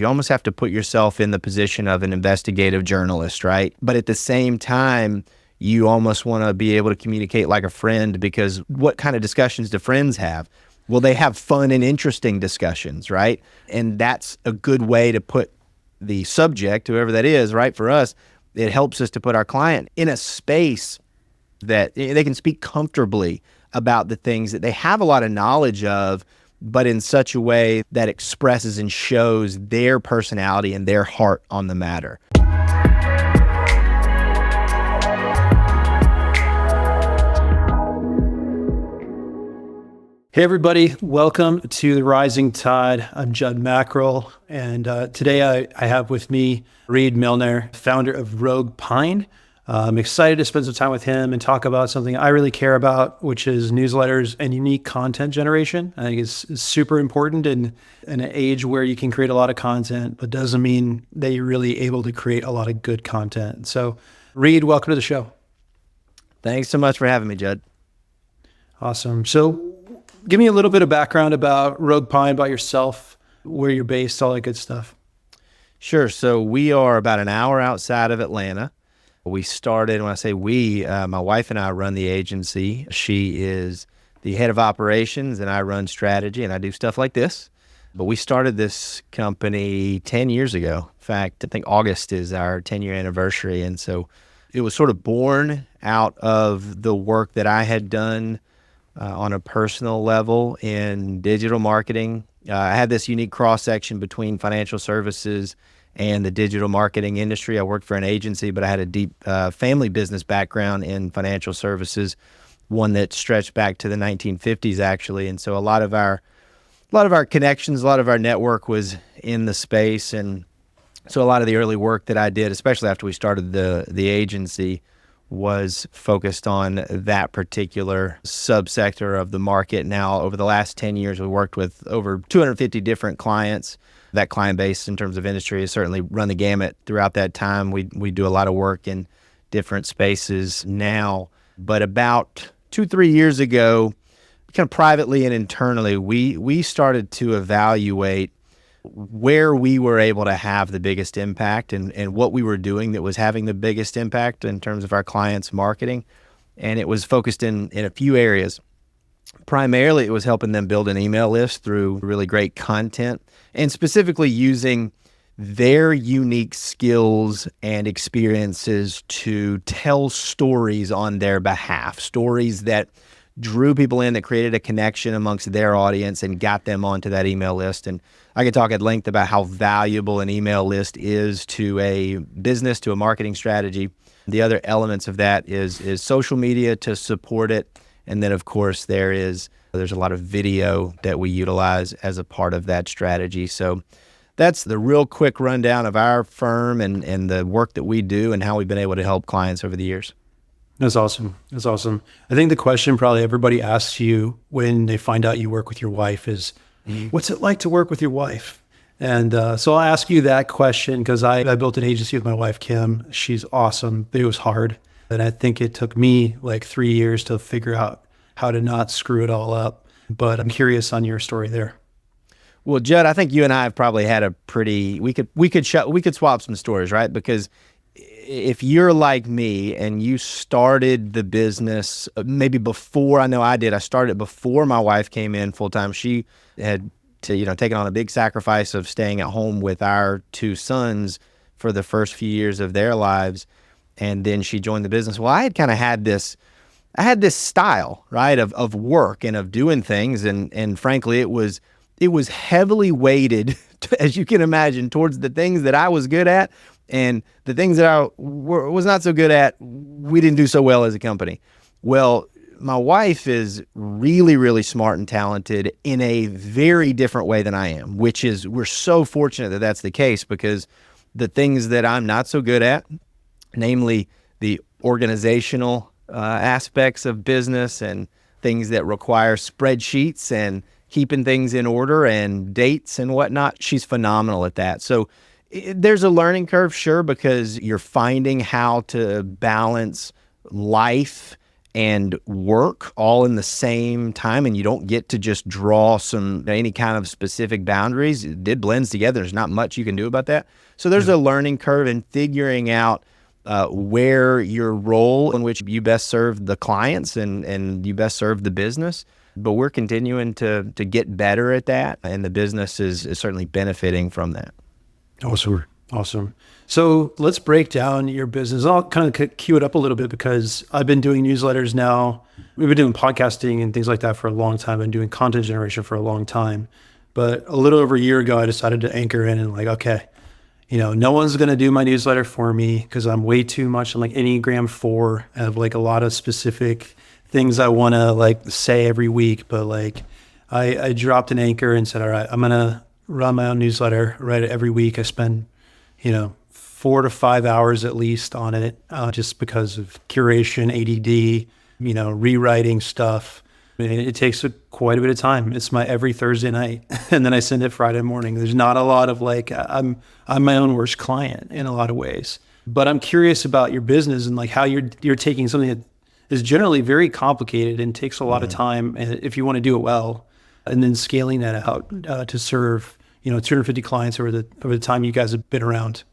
You almost have to put yourself in the position of an investigative journalist, right? But at the same time, you almost want to be able to communicate like a friend, because what kind of discussions do friends have? Well, they have fun and interesting discussions, right? And that's a good way to put the subject, whoever that is, right? For us, it helps us to put our client in a space that they can speak comfortably about the things that they have a lot of knowledge of, but in such a way that expresses and shows their personality and their heart on the matter. Hey everybody, welcome to The Rising Tide. I'm Judd Mackerel, and today I have with me Reade Milner, founder of Rogue Pine. I'm excited to spend some time with him and talk about something I really care about, which is newsletters and unique content generation. I think it's super important in an age where you can create a lot of content, but doesn't mean that you're really able to create a lot of good content. So Reade, welcome to the show. Thanks so much for having me, Judd. Awesome. So give me a little bit of background about Rogue Pine, about yourself, where you're based, all that good stuff. Sure. So we are about an hour outside of Atlanta. We started, when I say we, my wife and I run the agency. She is the head of operations and I run strategy and I do stuff like this. But we started this company 10 years ago. In fact, I think August is our 10-year anniversary. And so it was sort of born out of the work that I had done on a personal level in digital marketing. I had this unique cross-section between financial services and the digital marketing industry. I worked for an agency, but I had a deep family business background in financial services, one that stretched back to the 1950s, actually. And so a lot of our connections, a lot of our network was in the space. And so a lot of the early work that I did, especially after we started the agency, was focused on that particular subsector of the market. Now, over the last 10 years, we worked with over 250 different clients. That client base in terms of industry has certainly run the gamut throughout that time. We do a lot of work in different spaces now. But about 2-3 years ago, kind of privately and internally, we started to evaluate where we were able to have the biggest impact and what we were doing that was having the biggest impact in terms of our clients' marketing. And it was focused in a few areas. Primarily, it was helping them build an email list through really great content and specifically using their unique skills and experiences to tell stories on their behalf, stories that drew people in, that created a connection amongst their audience and got them onto that email list. And I could talk at length about how valuable an email list is to a business, to a marketing strategy. The other elements of that is social media to support it. And then, of course, there's a lot of video that we utilize as a part of that strategy. So that's the real quick rundown of our firm and the work that we do and how we've been able to help clients over the years. That's awesome. That's awesome. I think the question probably everybody asks you when they find out you work with your wife is, what's it like to work with your wife? And so I'll ask you that question because I built an agency with my wife, Kim. She's awesome, but it was hard. And I think it took me like 3 years to figure out how to not screw it all up. But I'm curious on your story there. Well, Judd, I think you and I have probably had a pretty, we could swap some stories, right? Because if you're like me and you started the business maybe before, I know I did, I started before my wife came in full time. She had taken on a big sacrifice of staying at home with our 2 sons for the first few years of their lives. And then she joined the business. Well, I had this style, right, of work and of doing things. And frankly, it was heavily weighted, as you can imagine, towards the things that I was good at, and the things that I was not so good at, we didn't do so well as a company. Well, my wife is really, really smart and talented in a very different way than I am, which is, we're so fortunate that that's the case, because the things that I'm not so good at, namely the organizational aspects of business and things that require spreadsheets and keeping things in order and dates and whatnot, she's phenomenal at that. So there's a learning curve, sure, because you're finding how to balance life and work all in the same time, and you don't get to just draw any kind of specific boundaries. It blends together. There's not much you can do about that. So there's a learning curve in figuring out where your role in which you best serve the clients and you best serve the business. But we're continuing to get better at that, and the business is certainly benefiting from that. Awesome. So let's break down your business. I'll kind of cue it up a little bit because I've been doing newsletters now. We've been doing podcasting and things like that for a long time. I've been doing content generation for a long time. But a little over a year ago, I decided to anchor in and okay, no one's going to do my newsletter for me because I'm way too much on Enneagram 4. I have a lot of specific things I want to say every week. But I dropped an anchor and said, all right, I'm going to run my own newsletter, write it every week. I spend 4 to 5 hours at least on it, just because of curation, ADD, rewriting stuff. It takes quite a bit of time. It's my every Thursday night, and then I send it Friday morning. There's not a lot of I'm my own worst client in a lot of ways. But I'm curious about your business and how you're taking something that is generally very complicated and takes a lot of time, and if you want to do it well, and then scaling that out to serve 250 clients over the time you guys have been around.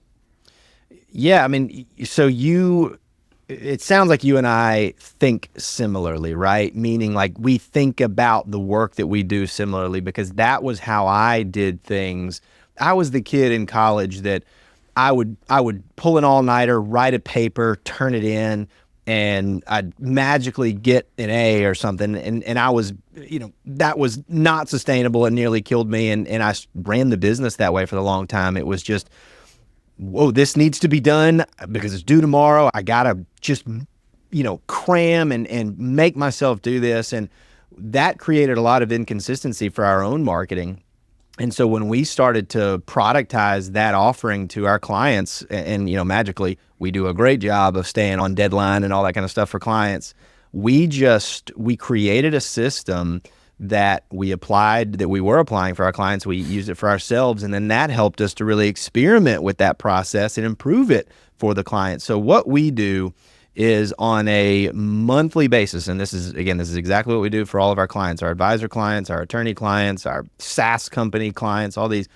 Yeah, I mean, so it sounds like you and I think similarly, right? Meaning we think about the work that we do similarly, because that was how I did things. I was the kid in college that I would pull an all-nighter, write a paper, turn it in, and I'd magically get an A or something. And I was, that was not sustainable and nearly killed me. And I ran the business that way for a long time. It was just, whoa, this needs to be done because it's due tomorrow. I got to just, cram and make myself do this. And that created a lot of inconsistency for our own marketing. And so when we started to productize that offering to our clients, and magically we do a great job of staying on deadline and all that kind of stuff for clients, we created a system that we were applying for our clients. We used it for ourselves, and then that helped us to really experiment with that process and improve it for the clients. So what we do is on a monthly basis, and this is exactly what we do for all of our clients, our advisor clients, our attorney clients, our SaaS company clients, all these.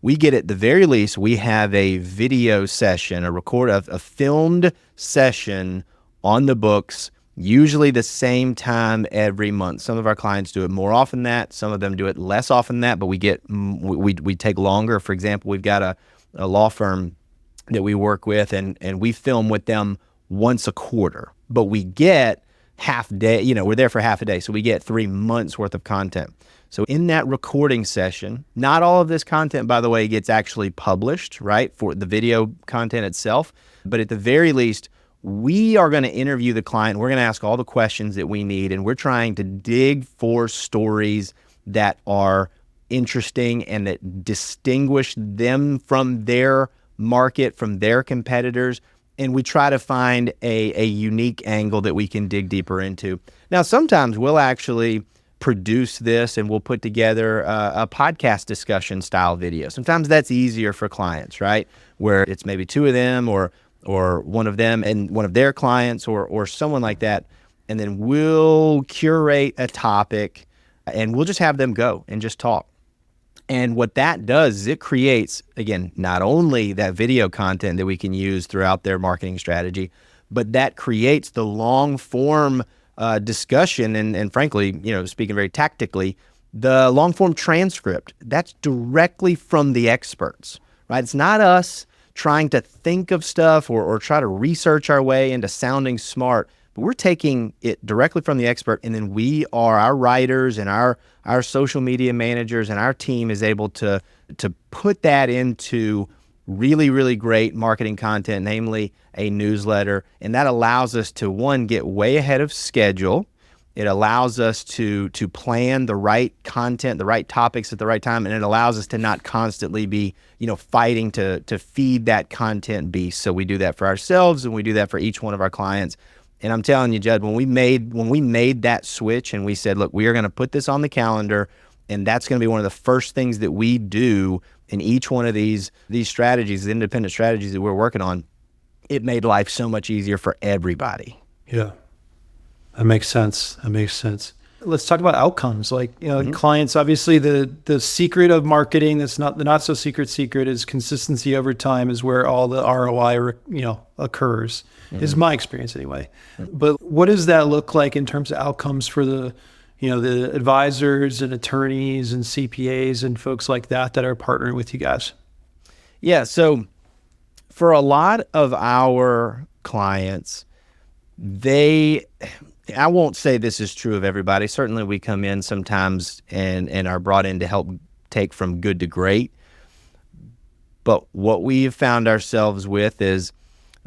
We get, at the very least, we have a video session, a filmed session on the books, usually the same time every month. Some of our clients do it more often than that. Some of them do it less often than that, but we take longer. For example, we've got a law firm that we work with, and we film with them once a quarter, but we get half day, we're there for half a day. So we get 3 months worth of content. So in that recording session, not all of this content, by the way, gets actually published, right, for the video content itself. But at the very least, we are going to interview the client. We're going to ask all the questions that we need, and we're trying to dig for stories that are interesting and that distinguish them from their market, from their competitors. And we try to find a unique angle that we can dig deeper into. Now, sometimes we'll actually produce this and we'll put together a podcast discussion style video. Sometimes that's easier for clients, right? Where it's maybe 2 of them or one of them and one of their clients or someone like that. And then we'll curate a topic and we'll just have them go and just talk. And what that does is it creates, again, not only that video content that we can use throughout their marketing strategy, but that creates the long form discussion and frankly, speaking very tactically, the long form transcript. That's directly from the experts, right? It's not us trying to think of stuff or try to research our way into sounding smart, but we're taking it directly from the expert, and then our writers and our social media managers and our team is able to put that into really, really great marketing content, namely a newsletter. And that allows us to, one, get way ahead of schedule. It allows us to plan the right content, the right topics at the right time, and it allows us to not constantly be, fighting to feed that content beast. So we do that for ourselves, and we do that for each one of our clients. And I'm telling you, Judd, when we made that switch and we said, look, we are going to put this on the calendar, and that's going to be one of the first things that we do in each one of these strategies, the independent strategies that we're working on, it made life so much easier for everybody. Yeah. That makes sense. Let's talk about outcomes. Like, clients, obviously the secret of marketing, that's not the not so secret is consistency over time is where all the ROI, occurs, is my experience anyway. But what does that look like in terms of outcomes for the advisors and attorneys and CPAs and folks like that are partnering with you guys? Yeah. So for a lot of our clients, I won't say this is true of everybody. Certainly we come in sometimes and are brought in to help take from good to great. But what we've found ourselves with is,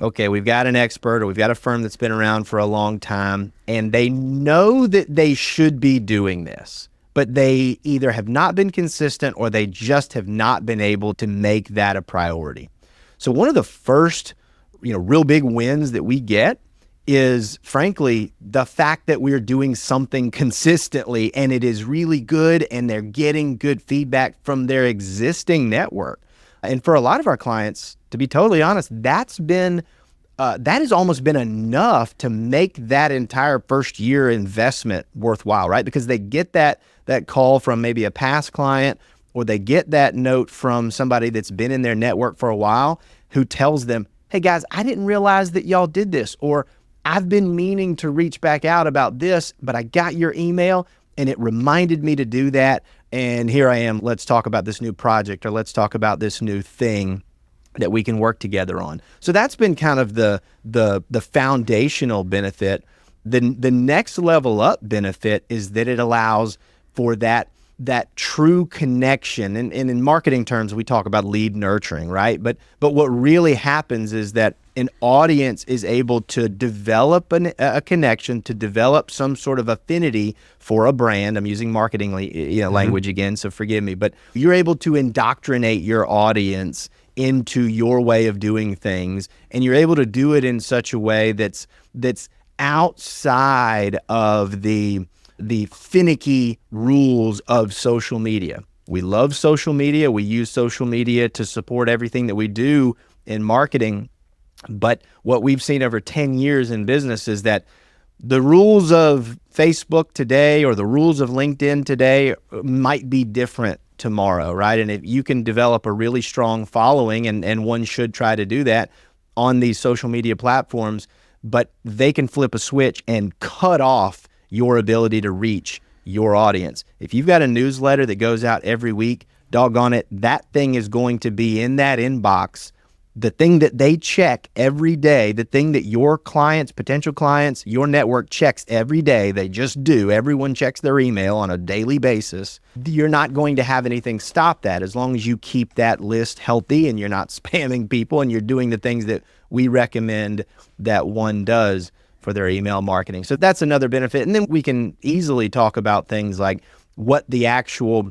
okay, we've got an expert or we've got a firm that's been around for a long time and they know that they should be doing this, but they either have not been consistent or they just have not been able to make that a priority. So one of the first, real big wins that we get is, frankly, the fact that we're doing something consistently and it is really good and they're getting good feedback from their existing network. And for a lot of our clients, to be totally honest, that has almost been enough to make that entire first year investment worthwhile, right? Because they get that call from maybe a past client, or they get that note from somebody that's been in their network for a while who tells them, hey guys, I didn't realize that y'all did this, or I've been meaning to reach back out about this, but I got your email and it reminded me to do that. And here I am. Let's talk about this new project, or let's talk about this new thing that we can work together on. So that's been kind of the foundational benefit. The next level up benefit is that it allows for that true connection. And in marketing terms, we talk about lead nurturing, right? But what really happens is that an audience is able to develop a connection, to develop some sort of affinity for a brand. I'm using marketing language again, so forgive me. But you're able to indoctrinate your audience into your way of doing things, and you're able to do it in such a way that's outside of the finicky rules of social media. We love social media. We use social media to support everything that we do in marketing. But what we've seen over 10 years in business is that the rules of Facebook today or the rules of LinkedIn today might be different tomorrow, right? And if you can develop a really strong following, and one should try to do that on these social media platforms, but they can flip a switch and cut off your ability to reach your audience. If you've got a newsletter that goes out every week, doggone it, that thing is going to be in that inbox. The thing that they check every day, the thing that your clients, potential clients, your network checks every day, they just do. Everyone checks their email on a daily basis. You're not going to have anything stop that as long as you keep that list healthy and you're not spamming people and you're doing the things that we recommend that one does for their email marketing. So that's another benefit. And then we can easily talk about things like what the actual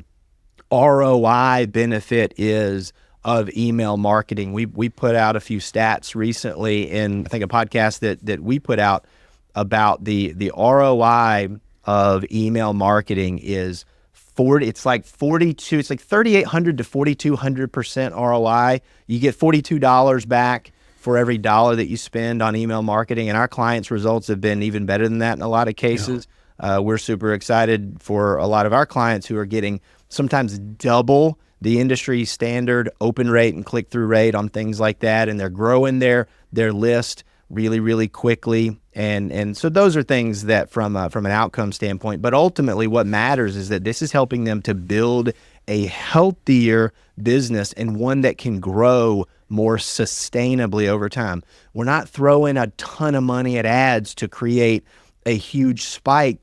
ROI benefit is of email marketing. We put out a few stats recently in, I think, a podcast that we put out about the ROI of email marketing is 40. It's like 42. It's like 3,800 to 4,200% ROI. You get $42 back for every dollar that you spend on email marketing, and our clients' results have been even better than that in a lot of cases. Yeah. We're super excited for a lot of our clients who are getting sometimes double the industry standard open rate and click-through rate on things like that, and they're growing their list really, really quickly. And so those are things that from an outcome standpoint, but ultimately what matters is that this is helping them to build a healthier business and one that can grow more sustainably over time. We're not throwing a ton of money at ads to create a huge spike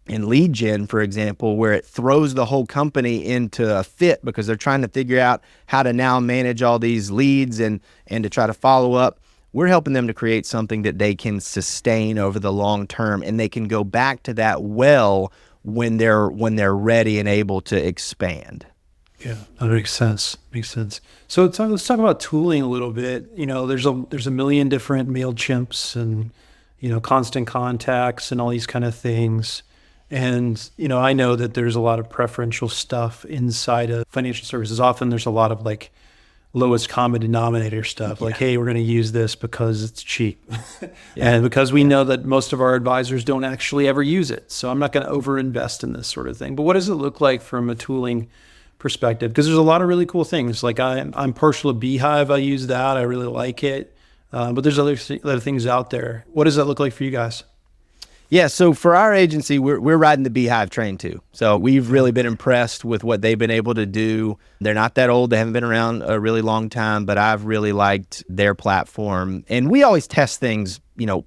in lead gen, for example, where it throws the whole company into a fit because they're trying to figure out how to now manage all these leads and to try to follow up. We're helping them to create something that they can sustain over the long term, and they can go back to that well when they're ready and able to expand. Yeah, that makes sense. So let's talk about tooling a little bit. There's a million different MailChimps and Constant Contacts and all these kind of things. And, I know that there's a lot of preferential stuff inside of financial services. Often there's a lot of lowest common denominator stuff. Like, hey, we're going to use this because it's cheap. And because we know that most of our advisors don't actually ever use it. So I'm not going to overinvest in this sort of thing. But what does it look like from a tooling perspective? Because there's a lot of really cool things. Like I'm partial to Beehive. I use that. I really like it. But there's other things out there. What does that look like for you guys? Yeah, so for our agency, we're riding the Beehive train too. So we've really been impressed with what they've been able to do. They're not that old. They haven't been around a really long time, but I've really liked their platform. And we always test things,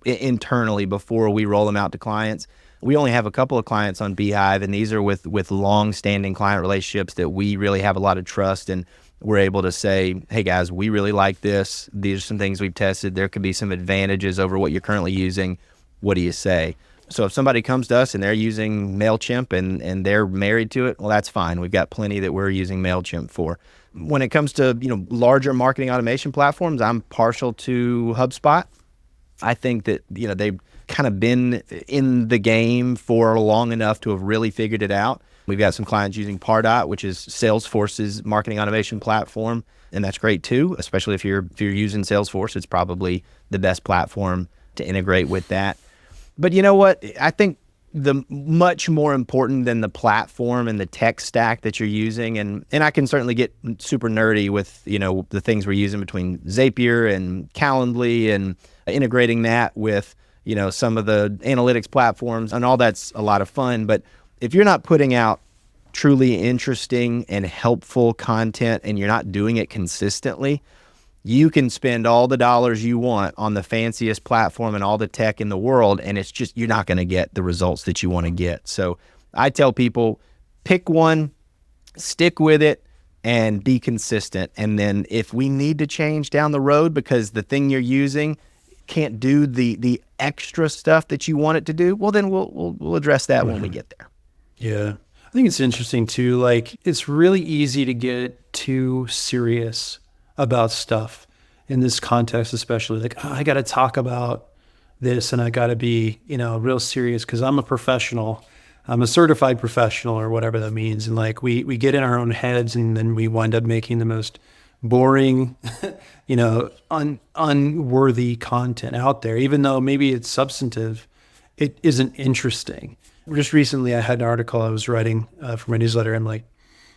internally before we roll them out to clients. We only have a couple of clients on Beehive, and these are with long-standing client relationships that we really have a lot of trust, and we're able to say, hey guys, we really like this. These are some things we've tested. There could be some advantages over what you're currently using. What do you say? So if somebody comes to us and they're using MailChimp and they're married to it, well, that's fine. We've got plenty that we're using MailChimp for. When it comes to, larger marketing automation platforms, I'm partial to HubSpot. I think that, they've kind of been in the game for long enough to have really figured it out. We've got some clients using Pardot, which is Salesforce's marketing automation platform, and that's great too, especially if you're using Salesforce. It's probably the best platform to integrate with that. But you know what? I think the much more important than the platform and the tech stack that you're using, and I can certainly get super nerdy with, the things we're using between Zapier and Calendly and integrating that with, some of the analytics platforms, and all that's a lot of fun. But if you're not putting out truly interesting and helpful content and you're not doing it consistently, you can spend all the dollars you want on the fanciest platform and all the tech in the world, and it's just, you're not going to get the results that you want to get. So I tell people, pick one, stick with it, and be consistent. And then if we need to change down the road because the thing you're using can't do the extra stuff that you want it to do, well, then we'll address that when we get there. Yeah. I think it's interesting too. Like, it's really easy to get too serious about stuff in this context, especially like, I got to talk about this and I got to be, real serious because I'm a professional. I'm a certified professional, or whatever that means. And like, we get in our own heads, and then we wind up making the most boring, unworthy content out there. Even though maybe it's substantive, it isn't interesting. Just recently, I had an article I was writing for my newsletter. I'm like,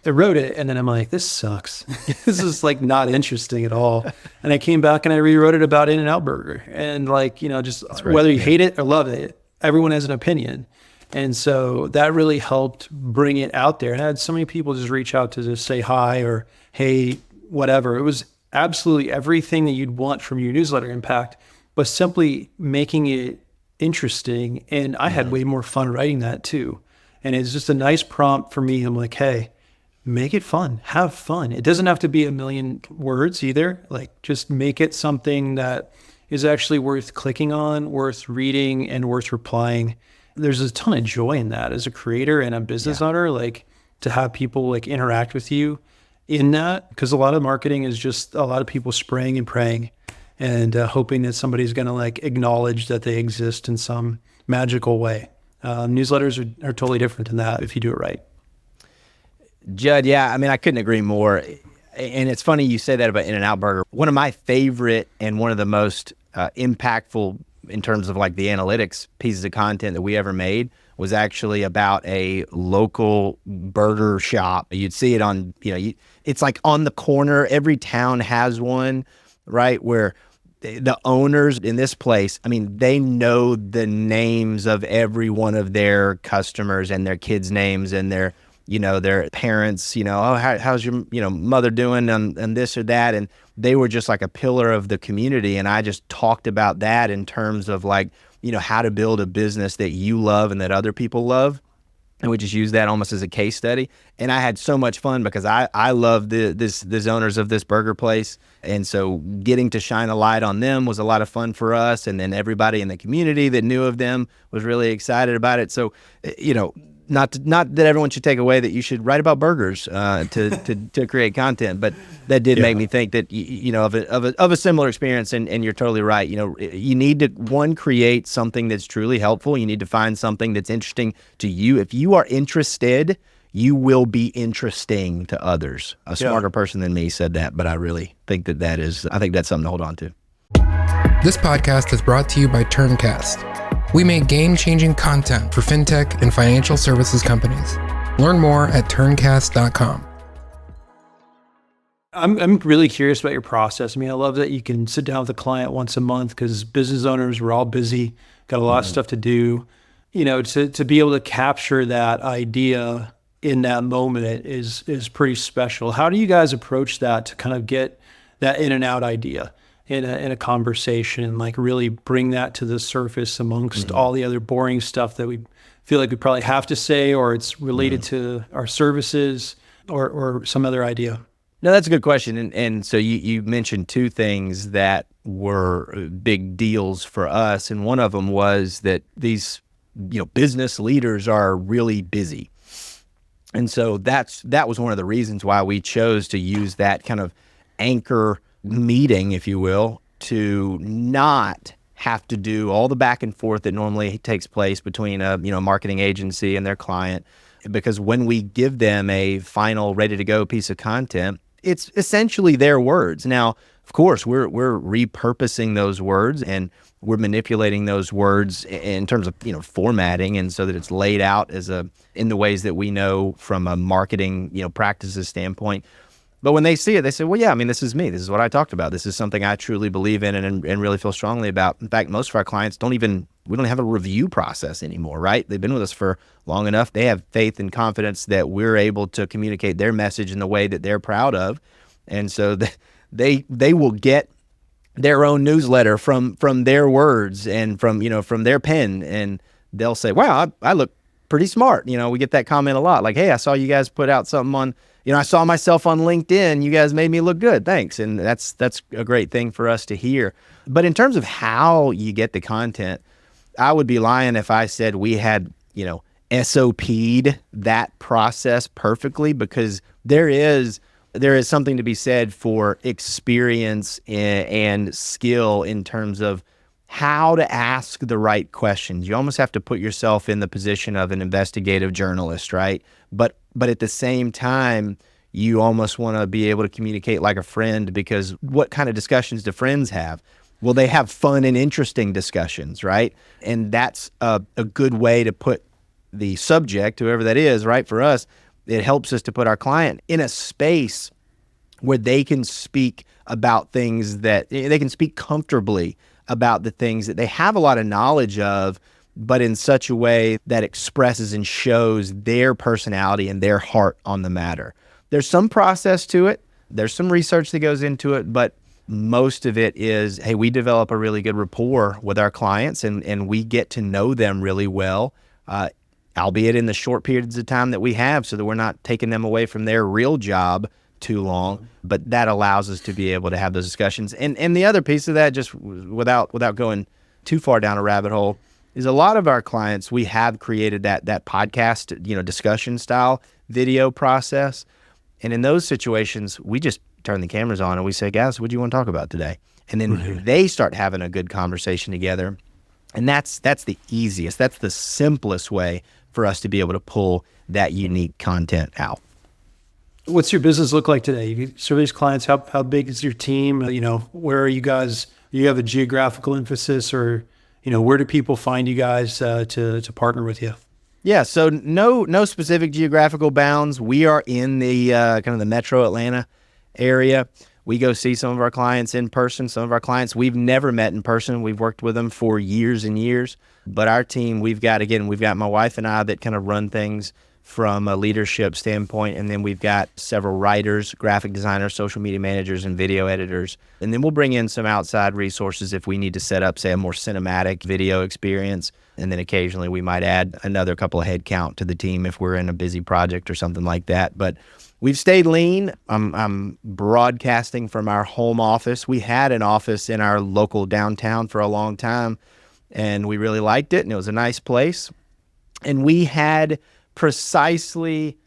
I wrote it, and then I'm like, this sucks. This is like not interesting at all. And I came back and I rewrote it about In-N-Out Burger. And like, just whether you hate it or love it, everyone has an opinion. And so that really helped bring it out there. And I had so many people just reach out to just say hi or hey, whatever. It was absolutely everything that you'd want from your newsletter impact, but simply making it interesting. And I had way more fun writing that too. And it's just a nice prompt for me. I'm like, hey, make it fun, have fun. It doesn't have to be 1,000,000 words either. Like, just make it something that is actually worth clicking on, worth reading, and worth replying. There's a ton of joy in that as a creator and a business owner, like to have people like interact with you in that, because a lot of marketing is just a lot of people spraying and praying and hoping that somebody's going to like acknowledge that they exist in some magical way. Newsletters are totally different than that if you do it right. Judd, yeah, I mean, I couldn't agree more. And it's funny you say that about In-N-Out Burger. One of my favorite and one of the most impactful in terms of like the analytics pieces of content that we ever made was actually about a local burger shop. You'd see it on, it's like on the corner. Every town has one, right? Where the owners in this place, I mean, they know the names of every one of their customers and their kids' names and their parents, how's your, mother doing and this or that. And they were just like a pillar of the community. And I just talked about that in terms of like, how to build a business that you love and that other people love. And we just used that almost as a case study. And I had so much fun because I love this owners of this burger place. And so getting to shine a light on them was a lot of fun for us. And then everybody in the community that knew of them was really excited about it. So, not that everyone should take away that you should write about burgers to create content, but that did make me think that of a similar experience. And you're totally right. You need to create something that's truly helpful. You need to find something that's interesting to you. If you are interested, you will be interesting to others. A Yeah. smarter person than me said that, but I really think I think that's something to hold on to. This podcast is brought to you by Turncast. We make game-changing content for fintech and financial services companies. Learn more at turncast.com. I'm really curious about your process. I mean, I love that you can sit down with a client once a month because business owners, we're all busy, got a lot of stuff to do. You know, to be able to capture that idea in that moment is pretty special. How do you guys approach that to kind of get that in and out idea in a conversation and like really bring that to the surface amongst all the other boring stuff that we feel like we probably have to say, or it's related to our services or some other idea? No, that's a good question. And so you mentioned two things that were big deals for us. And one of them was that these, business leaders are really busy. And so that was one of the reasons why we chose to use that kind of anchor meeting, if you will, to not have to do all the back and forth that normally takes place between a marketing agency and their client. Because when we give them a final ready to go piece of content, it's essentially their words. Now, of course, we're repurposing those words and we're manipulating those words in terms of formatting, and so that it's laid out in the ways that we know from a marketing practices standpoint. But when they see it, they say, well, yeah, I mean, this is me. This is what I talked about. This is something I truly believe in and really feel strongly about. In fact, most of our clients we don't have a review process anymore, right? They've been with us for long enough. They have faith and confidence that we're able to communicate their message in the way that they're proud of. And so they will get their own newsletter from their words and from their pen, and they'll say, wow, I look pretty smart. We get that comment a lot, like, hey, I saw you guys put out something on, I saw myself on LinkedIn. You guys made me look good. Thanks. And that's a great thing for us to hear. But in terms of how you get the content, I would be lying if I said we had, SOP'd that process perfectly, because there is something to be said for experience and skill in terms of how to ask the right questions. You almost have to put yourself in the position of an investigative journalist, right? But at the same time, you almost want to be able to communicate like a friend, because what kind of discussions do friends have? Well, they have fun and interesting discussions, right? And that's a good way to put the subject, whoever that is, right? For us, it helps us to put our client in a space where they can speak about things that they can speak comfortably about the things that they have a lot of knowledge of, but in such a way that expresses and shows their personality and their heart on the matter. There's some process to it. There's some research that goes into it, but most of it is, hey, we develop a really good rapport with our clients and we get to know them really well, albeit in the short periods of time that we have, so that we're not taking them away from their real job too long. But that allows us to be able to have those discussions. And the other piece of that, just without going too far down a rabbit hole, is a lot of our clients, we have created that podcast, discussion style video process. And in those situations, we just turn the cameras on and we say, guys, what do you want to talk about today? And then they start having a good conversation together. And that's the easiest, that's the simplest way for us to be able to pull that unique content out. What's your business look like today? You serve these clients. How big is your team? Where are you guys? Do you have a geographical emphasis, or where do people find you guys to partner with you? Yeah, so no specific geographical bounds. We are in the kind of the metro Atlanta area. We go see some of our clients in person. Some of our clients we've never met in person. We've worked with them for years and years. But our team, we've got my wife and I that kind of run things from a leadership standpoint. And then we've got several writers, graphic designers, social media managers, and video editors. And then we'll bring in some outside resources if we need to set up, say, a more cinematic video experience. And then occasionally we might add another couple of head count to the team if we're in a busy project or something like that. But we've stayed lean. I'm broadcasting from our home office. We had an office in our local downtown for a long time, and we really liked it, and it was a nice place. And we had precisely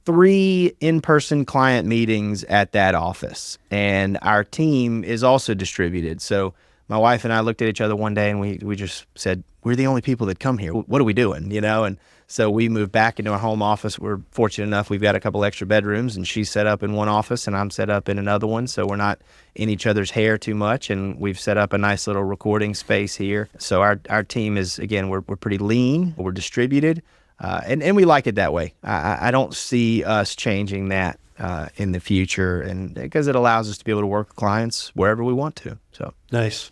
3 in-person client meetings at that office, and our team is also distributed. So my wife and I looked at each other one day and we just said, we're the only people that come here. What are we doing? And So we moved back into our home office. We're fortunate enough, we've got a couple extra bedrooms, and she's set up in one office and I'm set up in another one. So we're not in each other's hair too much. And we've set up a nice little recording space here. So our team is, again, we're pretty lean, we're distributed, and we like it that way. I don't see us changing that in the future, and because it allows us to be able to work with clients wherever we want to. So Nice.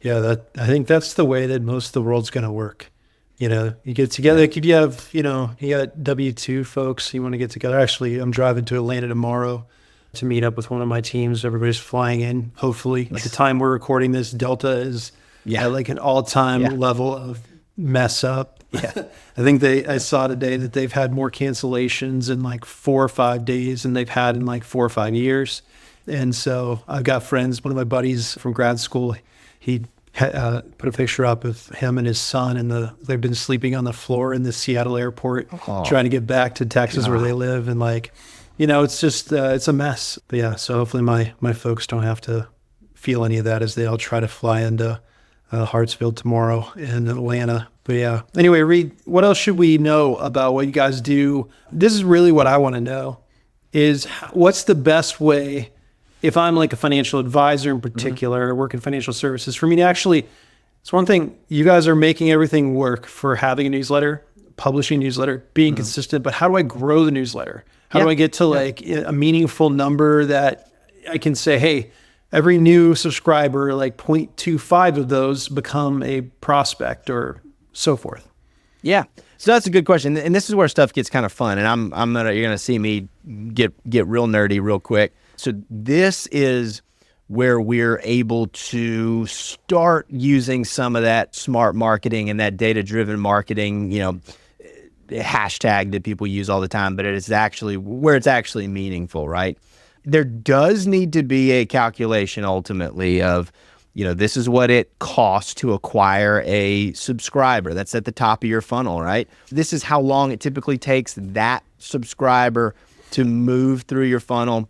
Yeah, I think that's the way that most of the world's going to work. You get together, like if you have, you got W-2 folks, you want to get together. Actually, I'm driving to Atlanta tomorrow to meet up with one of my teams. Everybody's flying in, hopefully. At the time we're recording this, Delta is at like an all-time level of mess up. Yeah. I think I saw today that they've had more cancellations in like 4 or 5 days than they've had in like 4 or 5 years. And so I've got friends, one of my buddies from grad school, he put a picture up of him and his son, and they've been sleeping on the floor in the Seattle airport, trying to get back to Texas where they live. And like, it's just, it's a mess. But yeah, so hopefully my folks don't have to feel any of that as they all try to fly into Hartsfield tomorrow in Atlanta. But yeah, anyway, Reade, what else should we know about what you guys do? This is really what I want to know is what's the best way, if I'm like a financial advisor in particular, work in financial services, for me to actually, it's one thing, you guys are making everything work for having a newsletter, publishing a newsletter, being consistent, but how do I grow the newsletter? How do I get to like a meaningful number that I can say, hey, every new subscriber, like 0.25 of those become a prospect or so forth? Yeah. So that's a good question. And this is where stuff gets kind of fun. And you're going to see me get real nerdy real quick. So this is where we're able to start using some of that smart marketing and that data-driven marketing, hashtag that people use all the time, but it's actually where it's actually meaningful, right? There does need to be a calculation ultimately of, this is what it costs to acquire a subscriber. That's at the top of your funnel, right? This is how long it typically takes that subscriber to move through your funnel.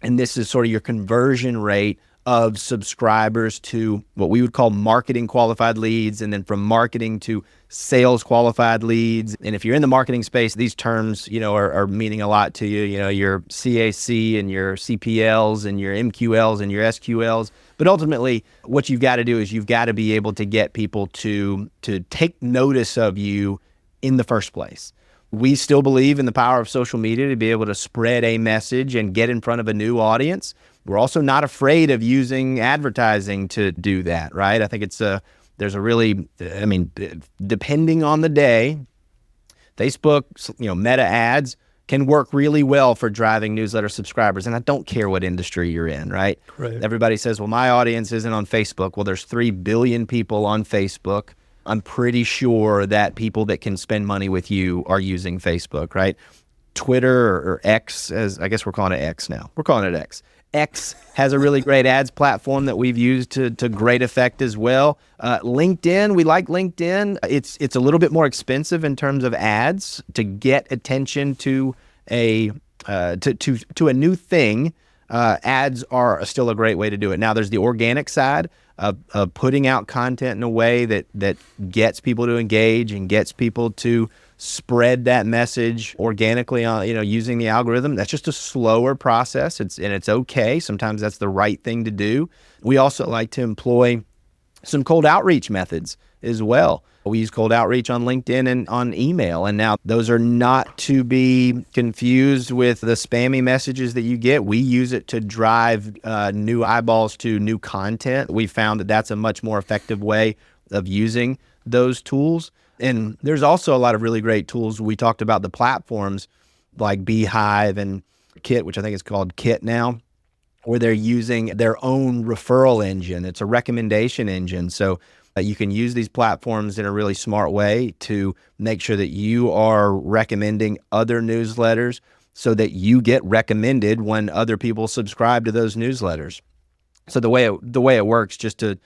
And this is sort of your conversion rate of subscribers to what we would call marketing qualified leads, and then from marketing to sales qualified leads. And if you're in the marketing space, these terms, are meaning a lot to you. Your CAC and your CPLs and your MQLs and your SQLs. But ultimately, what you've got to do is you've got to be able to get people to take notice of you in the first place. We still believe in the power of social media to be able to spread a message and get in front of a new audience. We're also not afraid of using advertising to do that, right? I think depending on the day, Facebook, meta ads can work really well for driving newsletter subscribers. And I don't care what industry you're in, right? Right. Everybody says, well, my audience isn't on Facebook. Well, there's 3 billion people on Facebook. I'm pretty sure that people that can spend money with you are using Facebook, right? Twitter or X, as I guess we're calling it X now. We're calling it X. X has a really great ads platform that we've used to great effect as well. LinkedIn, we like LinkedIn. It's a little bit more expensive in terms of ads to get attention to a new thing. Ads are still a great way to do it. Now, there's the organic side of putting out content in a way that gets people to engage and gets people to spread that message organically on, using the algorithm. That's just a slower process. It's okay. Sometimes that's the right thing to do. We also like to employ some cold outreach methods as well. We use cold outreach on LinkedIn and on email. And now those are not to be confused with the spammy messages that you get. We use it to drive new eyeballs to new content. We found that that's a much more effective way of using those tools. And there's also a lot of really great tools. We talked about the platforms like Beehive and Kit, which I think is called Kit now, where they're using their own referral engine. It's a recommendation engine. So you can use these platforms in a really smart way to make sure that you are recommending other newsletters so that you get recommended when other people subscribe to those newsletters. So the way it works, just to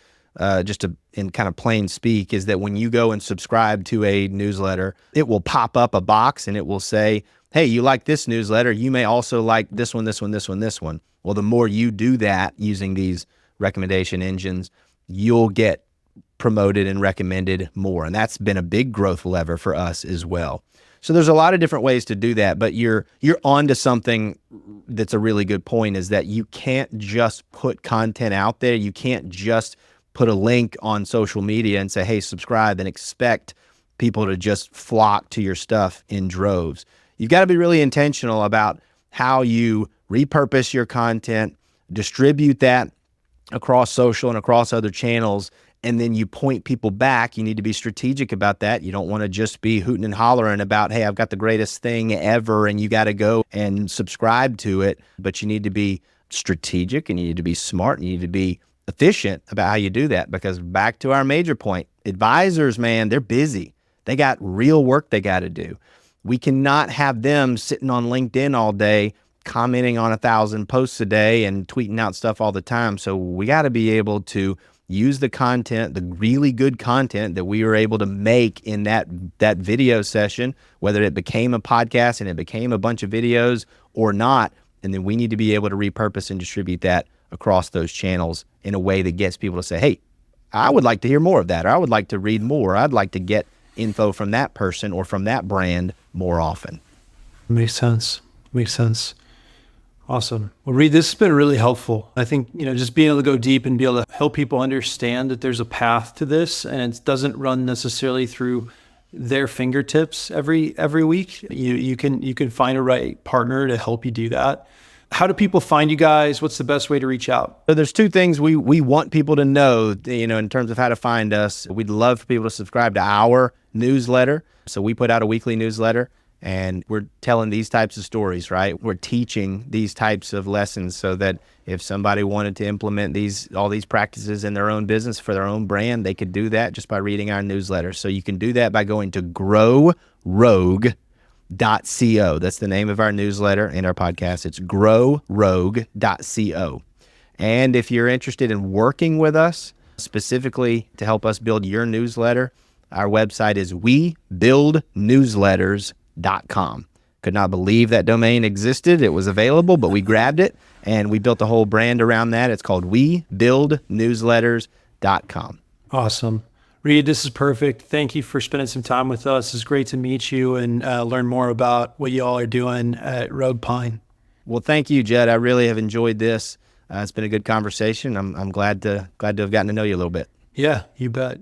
in kind of plain speak, is that when you go and subscribe to a newsletter, it will pop up a box and it will say, hey, you like this newsletter, you may also like this one, this one, this one, this one. Well, the more you do that using these recommendation engines, you'll get promoted and recommended more. And that's been a big growth lever for us as well. So there's a lot of different ways to do that, but you're onto something that's a really good point, is that you can't just put content out there. You can't just put a link on social media and say, hey, subscribe, and expect people to just flock to your stuff in droves. You've got to be really intentional about how you repurpose your content, distribute that across social and across other channels, and then you point people back. You need to be strategic about that. You don't want to just be hooting and hollering about, hey, I've got the greatest thing ever, and you got to go and subscribe to it. But you need to be strategic, and you need to be smart, and you need to be efficient about how you do that. Because back to our major point, advisors, man, they're busy. They got real work they got to do. We cannot have them sitting on LinkedIn all day, commenting on 1,000 posts a day and tweeting out stuff all the time. So we got to be able to use the content, the really good content that we were able to make in that video session, whether it became a podcast and it became a bunch of videos or not. And then we need to be able to repurpose and distribute that across those channels in a way that gets people to say, hey, I would like to hear more of that, or I would like to read more. I'd like to get info from that person or from that brand more often. Makes sense. Awesome. Well, Reade, this has been really helpful. I think, just being able to go deep and be able to help people understand that there's a path to this, and it doesn't run necessarily through their fingertips every week. You can find a right partner to help you do that. How do people find you guys? What's the best way to reach out? So there's two things we want people to know, in terms of how to find us. We'd love for people to subscribe to our newsletter. So we put out a weekly newsletter, and we're telling these types of stories, right? We're teaching these types of lessons so that if somebody wanted to implement all these practices in their own business for their own brand, they could do that just by reading our newsletter. So you can do that by going to growrogue.co. That's the name of our newsletter and our podcast. It's growrogue.co. And if you're interested in working with us, specifically to help us build your newsletter, our website is webuildnewsletters.com. Could not believe that domain existed. It was available, but we grabbed it and we built a whole brand around that. It's called webuildnewsletters.com. Awesome. Reade, this is perfect. Thank you for spending some time with us. It's great to meet you and learn more about what you all are doing at Rogue Pine. Well, thank you, Jed. I really have enjoyed this. It's been a good conversation. I'm glad to have gotten to know you a little bit. Yeah, you bet.